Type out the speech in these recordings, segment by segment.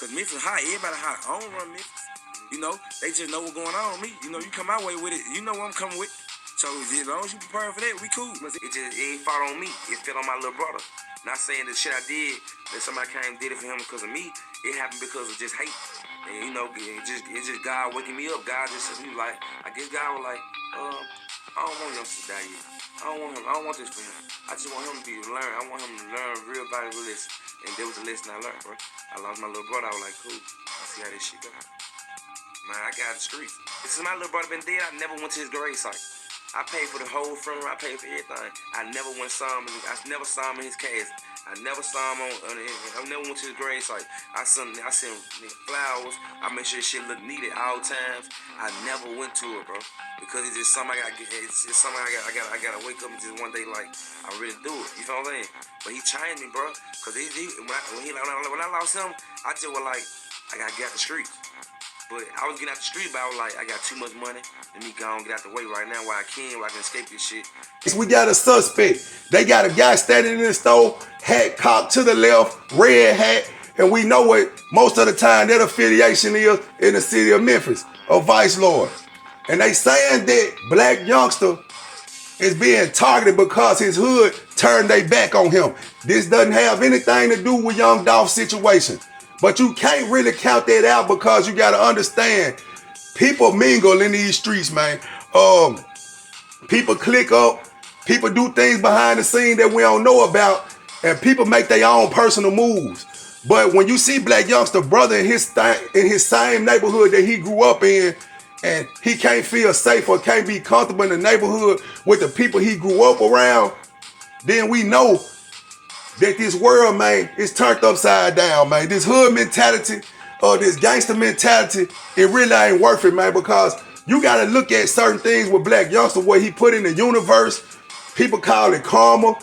Cause Memphis hot, everybody hot. I don't run Memphis. You know, they just know what's going on with me. You know, you come my way with it. You know what I'm coming with. So as long as you prepare for that, we cool. It ain't fall on me. It fell on my little brother. Not saying the shit I did that somebody came and did it for him because of me. It happened because of just hate. And you know, it's just God waking me up. God just he was like, I guess God was like, I don't want Youngsta to die yet. I don't want this for him. I just want him to learn. I want him to learn real valuable lesson. And there was a lesson I learned, bro. I lost my little brother. I was like, cool. I see how this shit go. Man, I got the streets. Since my little brother been dead, I never went to his grave site. I paid for the whole funeral. I paid for everything. I never saw him in his casket. I never saw him I never went to his grave site. I sent flowers. I made sure this shit looked neat at all times. I never went to it, bro, because it's just something it's something I gotta wake up and just one day like I really do it. You know what I'm saying? But he changed me, bro, because when I lost him, I just was like, I gotta get out the streets. But I was getting out the street, but I was like, I got too much money. Let me go and get out the way right now where I can escape this shit. We got a suspect. They got a guy standing in the store, hat cocked to the left, red hat, and we know what most of the time that affiliation is in the city of Memphis, a vice lord. And they saying that Black Youngsta is being targeted because his hood turned their back on him. This doesn't have anything to do with Young Dolph's situation. But you can't really count that out because you got to understand, people mingle in these streets, man. People click up, people do things behind the scene that we don't know about, and people make their own personal moves. But when you see Black Youngsta brother in his same neighborhood that he grew up in, and he can't feel safe or can't be comfortable in the neighborhood with the people he grew up around, then we know that this world, man, is turned upside down, man. This hood mentality, this gangster mentality, it really ain't worth it, man, because you got to look at certain things with Black Youngsta, what he put in the universe. People call it karma.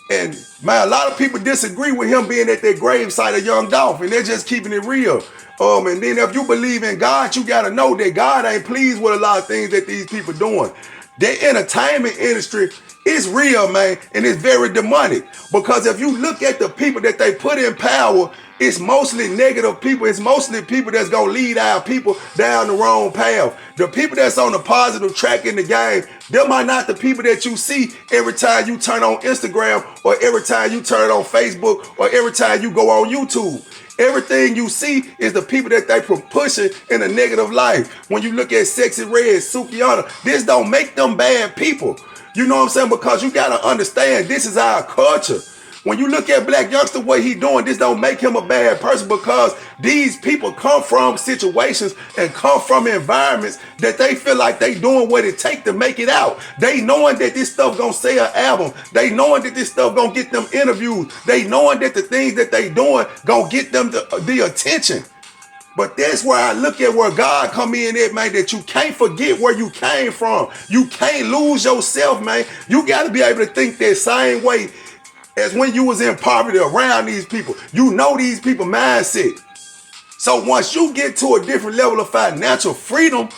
And, man, a lot of people disagree with him being at that gravesite of Young Dolph, and they're just keeping it real. And then if you believe in God, you got to know that God ain't pleased with a lot of things that these people doing. The entertainment industry is real, man, and it's very demonic. Because if you look at the people that they put in power, it's mostly negative people. It's mostly people that's going to lead our people down the wrong path. The people that's on the positive track in the game, them are not the people that you see every time you turn on Instagram or every time you turn on Facebook or every time you go on YouTube. Everything you see is the people that they pushing in a negative life. When you look at Sexy Red, Sukiana, this don't make them bad people. You know what I'm saying? Because you got to understand, this is our culture. When you look at Black Youngsta, what he doing, this don't make him a bad person, because these people come from situations and come from environments that they feel like they doing what it take to make it out. They knowing that this stuff gonna sell an album. They knowing that this stuff gonna get them interviews. They knowing that the things that they doing gonna get them the attention. But that's where I look at where God come in at, man, that you can't forget where you came from. You can't lose yourself, man. You got to be able to think that same way as when you was in poverty around these people. You know these people mindset. So once you get to a different level of financial freedom,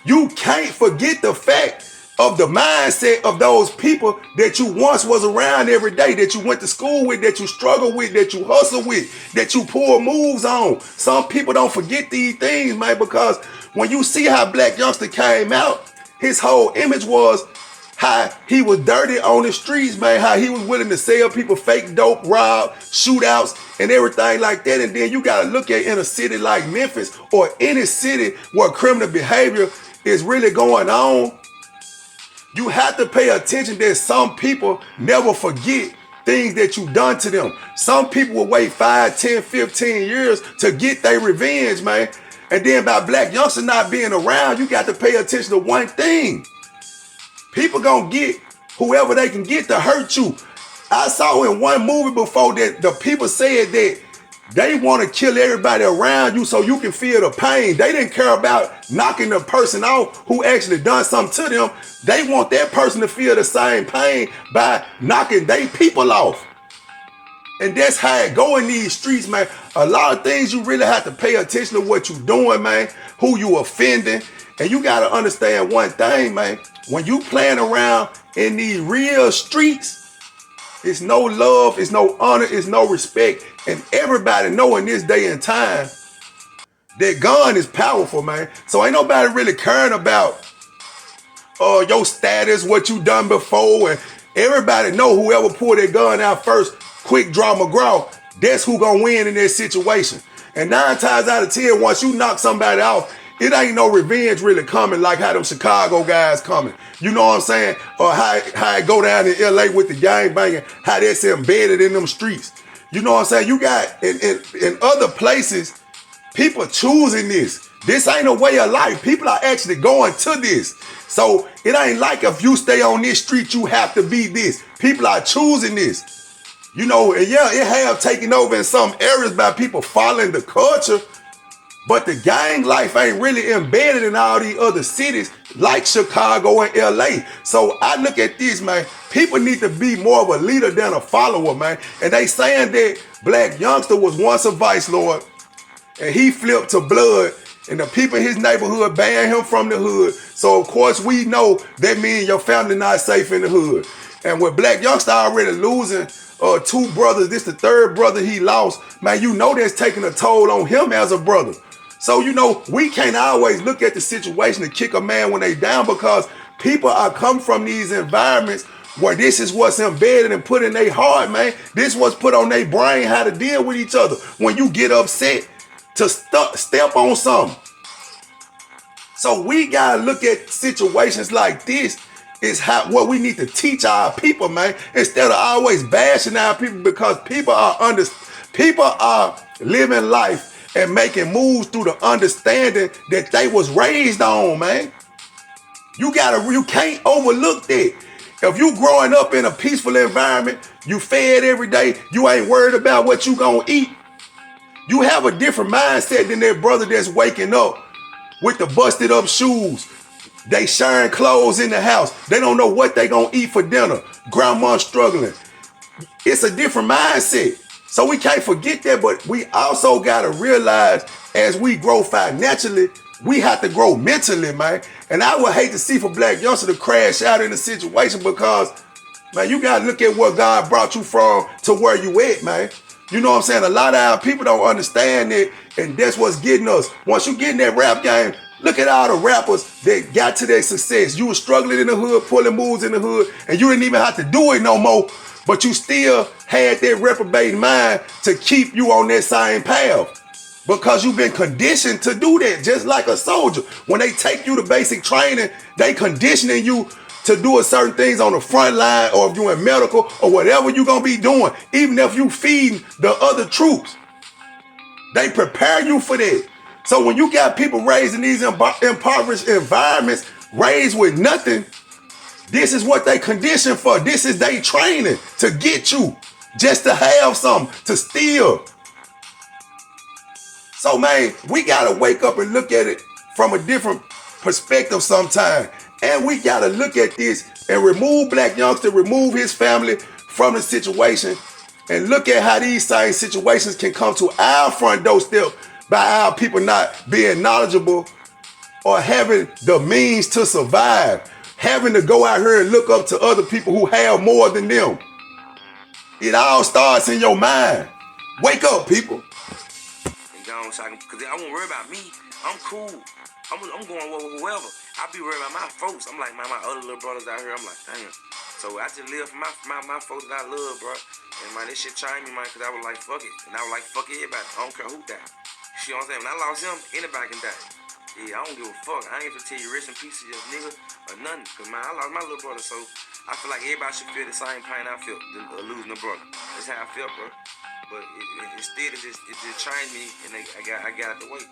you can't forget the fact of the mindset of those people that you once was around every day, that you went to school with, that you struggled with, that you hustle with, that you pull moves on. Some people don't forget these things, man, because when you see how Black Youngsta came out, his whole image was how he was dirty on the streets, man, how he was willing to sell people fake dope, rob, shootouts, and everything like that. And then you got to look at in a city like Memphis or any city where criminal behavior is really going on. You have to pay attention that some people never forget things that you done to them. Some people will wait 5, 10, 15 years to get their revenge, man. And then by Black Youngsta not being around, you got to pay attention to one thing. People gonna get whoever they can get to hurt you. I saw in one movie before that the people said that they want to kill everybody around you so you can feel the pain. They didn't care about knocking the person off who actually done something to them. They want that person to feel the same pain by knocking their people off. And that's how it go in these streets, man. A lot of things you really have to pay attention to what you doing, man, who you offending. And you got to understand one thing, man. When you playing around in these real streets, it's no love, it's no honor, it's no respect. And everybody know in this day and time That gun is powerful, man. So ain't nobody really caring about your status, what you done before, and everybody know whoever pulled that gun out first, quick draw McGraw, that's who gonna win in that situation. And 9 times out of 10, once you knock somebody off, it ain't no revenge really coming like how them Chicago guys coming. You know what I'm saying? Or how it go down in LA with the gang banging, how that's embedded in them streets. You know what I'm saying? You got in other places, people choosing this. This ain't a way of life. People are actually going to this. So it ain't like if you stay on this street, you have to be this. People are choosing this. You know, and yeah, it have taken over in some areas by people following the culture, but the gang life ain't really embedded in all these other cities like Chicago and LA. So I look at this, man. People need to be more of a leader than a follower, man. And they saying that Black Youngsta was once a vice lord, and he flipped to blood, and the people in his neighborhood banned him from the hood. So of course we know that means your family not safe in the hood. And with Black Youngsta already losing 2 brothers, this the 3rd brother he lost, man, you know that's taking a toll on him as a brother. So, you know, we can't always look at the situation to kick a man when they down, because people are come from these environments where this is what's embedded and put in their heart, man. This was put on their brain, how to deal with each other when you get upset, to step on something. So we gotta look at situations like this is what we need to teach our people, man, instead of always bashing our people, because people are living life and making moves through the understanding that they was raised on, man. You can't overlook that. If you growing up in a peaceful environment, you fed every day, you ain't worried about what you gonna eat, you have a different mindset than that brother that's waking up with the busted up shoes. They sharing clothes in the house. They don't know what they gonna eat for dinner. Grandma's struggling. It's a different mindset. So we can't forget that, but we also gotta realize as we grow financially, we have to grow mentally, man. And I would hate to see for Black Youngsta to crash out in a situation, because, man, you gotta look at what God brought you from to where you at, man. You know what I'm saying? A lot of our people don't understand it, and that's what's getting us. Once you get in that rap game, look at all the rappers that got to their success. You were struggling in the hood, pulling moves in the hood, and you didn't even have to do it no more, but you still had that reprobate mind to keep you on that same path, because you've been conditioned to do that, just like a soldier. When they take you to basic training, they conditioning you to do certain things on the front line, or if you're in medical or whatever you're gonna be doing, even if you feeding the other troops, they prepare you for that. So when you got people raised in these impoverished environments, raised with nothing, this is what they condition for. This is they training to get you, just to have something, to steal. So, man, we gotta wake up and look at it from a different perspective sometime. And we gotta look at this and remove Black Youngsta, remove his family from the situation, and look at how these same situations can come to our front doorstep by our people not being knowledgeable or having the means to survive, having to go out here and look up to other people who have more than them. It all starts in your mind. Wake up, people. Because I won't worry about me. I'm cool. I'm going with whoever. I be worried about my folks. I'm like, man, my other little brothers out here, I'm like, damn. So I just live for my folks that I love, bro. And, man, this shit changed me, man, because I was like, fuck it. And I was like, fuck everybody. I don't care who died. You know what I'm saying? When I lost him, anybody can die. Yeah, I don't give a fuck. I ain't gonna tell you rest in peace to your nigga or nothing. Because, man, I lost my little brother, so I feel like everybody should feel the same pain I felt losing a brother. That's how I felt, bro. But it just changed me, and I got out the way.